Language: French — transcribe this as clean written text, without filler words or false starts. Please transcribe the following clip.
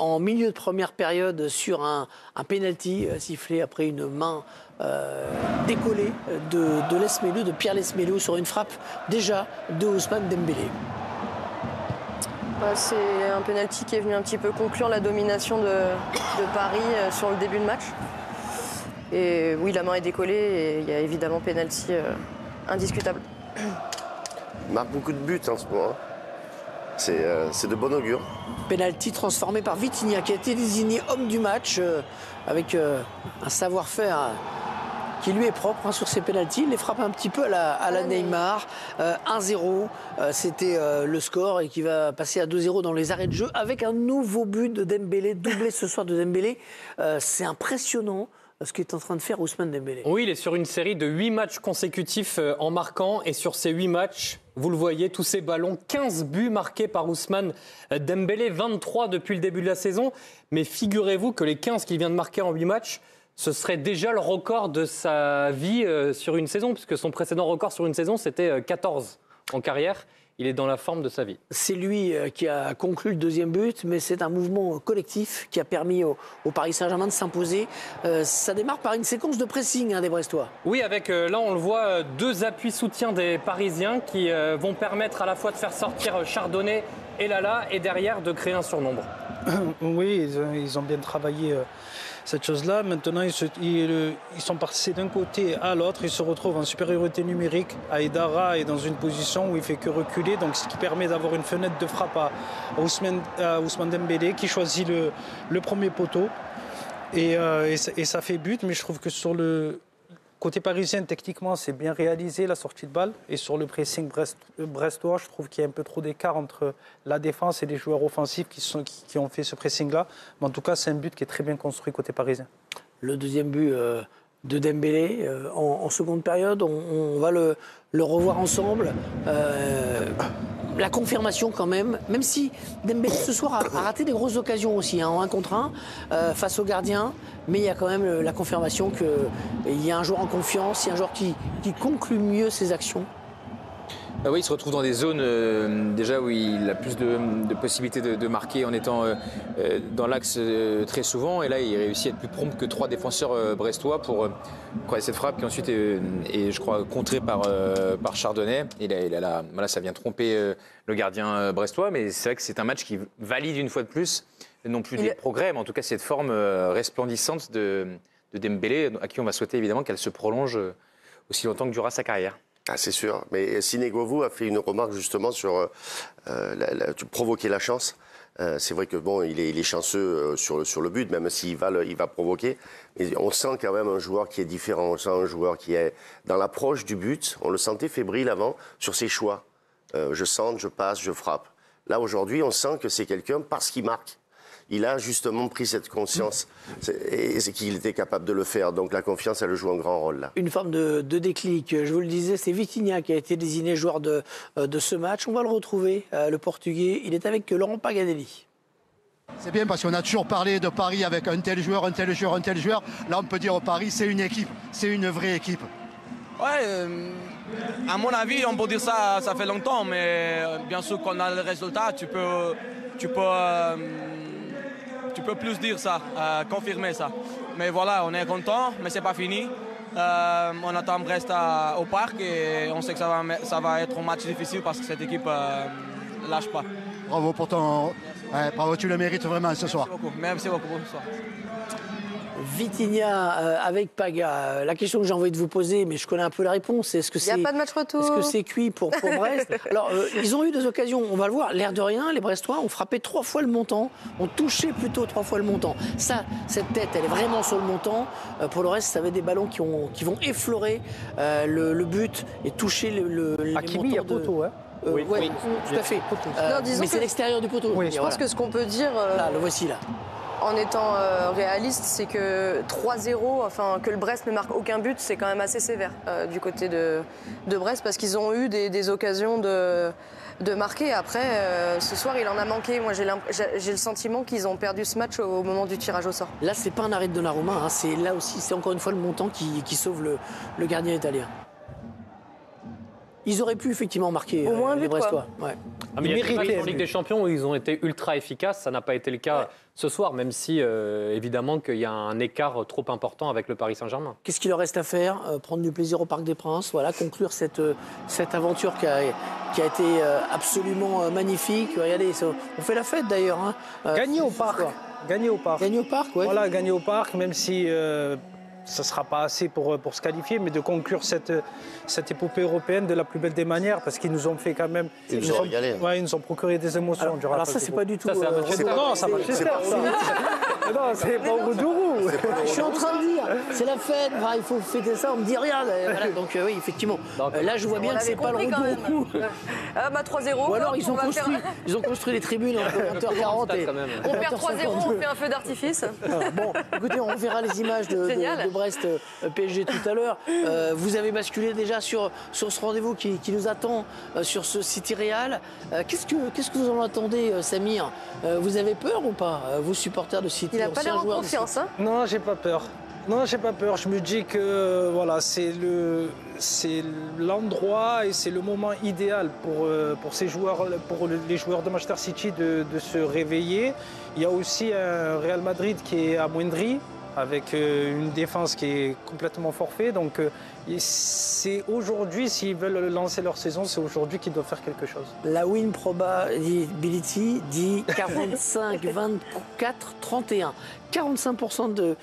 en milieu de première période sur un penalty sifflé après une main décollée de Lesmelou, de Pierre Lesmelou sur une frappe déjà de Ousmane Dembélé. C'est un penalty qui est venu un petit peu conclure la domination de Paris sur le début de match. Et oui, la main est décollée et il y a évidemment penalty indiscutable. Il marque beaucoup de buts en ce moment. C'est de bon augure. Penalty transformé par Vitinha qui a été désigné homme du match avec un savoir-faire qui lui est propre sur ses pénaltys. Il les frappe un petit peu à la Neymar. 1-0, c'était le score et qui va passer à 2-0 dans les arrêts de jeu avec un nouveau but de Dembélé, doublé ce soir de Dembélé. C'est impressionnant ce qu'est en train de faire Ousmane Dembélé. Oui, il est sur une série de 8 matchs consécutifs en marquant. Et sur ces 8 matchs, vous le voyez, tous ces ballons, 15 buts marqués par Ousmane Dembélé, 23 depuis le début de la saison. Mais figurez-vous que les 15 qu'il vient de marquer en 8 matchs, ce serait déjà le record de sa vie sur une saison, puisque son précédent record sur une saison, c'était 14 en carrière. Il est dans la forme de sa vie. C'est lui qui a conclu le deuxième but, mais c'est un mouvement collectif qui a permis au Paris Saint-Germain de s'imposer. Ça démarre par une séquence de pressing des Brestois. Oui, avec, là on le voit, 2 appuis soutiens des Parisiens qui vont permettre à la fois de faire sortir Chardonnay et Lala, et derrière de créer un surnombre. Oui, ils ont bien travaillé cette chose-là. Maintenant, ils sont passés d'un côté à l'autre. Ils se retrouvent en supériorité numérique. Aïdara est dans une position où il ne fait que reculer, donc ce qui permet d'avoir une fenêtre de frappe à Ousmane Dembélé qui choisit le premier poteau. Et ça fait but, mais je trouve que sur le côté parisien, techniquement, c'est bien réalisé la sortie de balle. Et sur le pressing brestois, je trouve qu'il y a un peu trop d'écart entre la défense et les joueurs offensifs qui ont fait ce pressing-là. Mais en tout cas, c'est un but qui est très bien construit côté parisien. Le deuxième but de Dembélé en seconde période, on va le revoir ensemble. La confirmation quand même si Dembélé ce soir a raté des grosses occasions aussi, en 1 contre 1 face au gardien, mais il y a quand même la confirmation qu'il y a un joueur en confiance, il y a un joueur qui conclut mieux ses actions. Oui, il se retrouve dans des zones déjà où il a plus de possibilités de marquer en étant dans l'axe très souvent. Et là, il réussit à être plus prompt que 3 défenseurs brestois pour croiser cette frappe qui ensuite est je crois, contrée par Chardonnay. Et là, ça vient tromper le gardien brestois. Mais c'est vrai que c'est un match qui valide une fois de plus, non plus des progrès, mais en tout cas cette forme resplendissante de Dembélé, à qui on va souhaiter évidemment qu'elle se prolonge aussi longtemps que durera sa carrière. Ah, c'est sûr. Mais Sinegovu a fait une remarque justement sur provoquer la chance. C'est vrai que bon, il est chanceux sur le but, même s'il va provoquer. Mais on sent quand même un joueur qui est différent. On sent un joueur qui est dans l'approche du but. On le sentait fébrile avant sur ses choix. Je centre, je passe, je frappe. Là aujourd'hui, on sent que c'est quelqu'un parce qu'il marque. Il a justement pris cette conscience et c'est qu'il était capable de le faire. Donc la confiance, elle joue un grand rôle là. Une forme de déclic. Je vous le disais, c'est Vitinha qui a été désigné joueur de ce match. On va le retrouver, le Portugais. Il est avec Laurent Pagadelli. C'est bien parce qu'on a toujours parlé de Paris avec un tel joueur, un tel joueur, un tel joueur. Là, on peut dire Paris, c'est une équipe. C'est une vraie équipe. Ouais, à mon avis, on peut dire ça fait longtemps. Mais bien sûr, quand on a le résultat, tu peux plus dire ça, confirmer ça. Mais voilà, on est content, mais c'est pas fini. On attend Brest au parc et on sait que ça va être un match difficile parce que cette équipe lâche pas. Bravo pour bravo, tu le mérites vraiment ce soir. Merci beaucoup pour ce soir. Vitinha avec Paga. La question que j'ai envie de vous poser, mais je connais un peu la réponse, est-ce que c'est... Il n'y a pas de match retour. Est-ce que c'est cuit pour Brest? Alors, ils ont eu des occasions, on va le voir. L'air de rien, les Brestois ont frappé 3 fois le montant, ont touché plutôt 3 fois le montant. Ça, cette tête, elle est vraiment sur le montant. Pour le reste, ça va être des ballons qui vont effleurer le but et toucher les Hakimi, il y a poteau, hein. Oui, tout à fait. Mais c'est l'extérieur du poteau. Oui, je pense que ce qu'on peut dire... Là, le voici là. En étant réaliste, c'est que 3-0, enfin que le Brest ne marque aucun but, c'est quand même assez sévère du côté de Brest parce qu'ils ont eu des occasions de marquer. Après, ce soir, il en a manqué. Moi, j'ai le sentiment qu'ils ont perdu ce match au moment du tirage au sort. Là, c'est pas un arrêt de Donnarumma. C'est là aussi, c'est encore une fois le montant qui sauve le gardien italien. Ils auraient pu effectivement marquer au moins les Brestois. Ouais. Mais il y a des matchs en un Ligue but. des Champions où ils ont été ultra efficaces. Ça n'a pas été le cas ce soir, même si évidemment qu'il y a un écart trop important avec le Paris Saint-Germain. Qu'est-ce qu'il leur reste à faire? Prendre du plaisir au Parc des Princes, voilà, conclure cette aventure qui a été absolument magnifique. Regardez, on fait la fête d'ailleurs. Hein. Gagner au parc. Gagner au parc. Gagner au parc, ouais. Voilà, gagner au parc, même si ça ne sera pas assez pour se qualifier, mais de conclure cette épopée européenne de la plus belle des manières, parce qu'ils nous ont fait quand même... Ils nous ont régalé. Ouais, ils nous ont procuré des émotions. Alors ça, c'est pas du tout... Ça, c'est à Manchester. Non, ça marche. Non, c'est pas au Roudourou. Je suis en train de dire, c'est la fête, il faut fêter ça, on me dit rien. Voilà, donc oui, effectivement. Là, je vois bien On que c'est l'avait pas le compris quand Roudourou. même. Ah bah 3-0. Ou alors, hop, ils ont construit des tribunes entre 20h40 et... quand même. On perd 3-0, on fait un feu d'artifice. Bon, écoutez, on verra les images de Brest PSG tout à l'heure. Vous avez basculé déjà sur ce rendez-vous qui nous attend sur ce City Real. Qu'est-ce que vous en attendez, Samir? Vous avez peur ou pas, vous supporters de City? Il n'a pas anciens l'air en joueurs de confiance. Hein. Non, j'ai pas peur. Non, j'ai pas peur. Je me dis que voilà, c'est l'endroit et c'est le moment idéal pour ces joueurs, pour les joueurs de Manchester City de se réveiller. Il y a aussi un Real Madrid qui est amoindri, avec une défense qui est complètement forfait. Donc c'est aujourd'hui, s'ils veulent lancer leur saison, c'est aujourd'hui qu'ils doivent faire quelque chose. La win probability dit 45, 24, 31. 45% de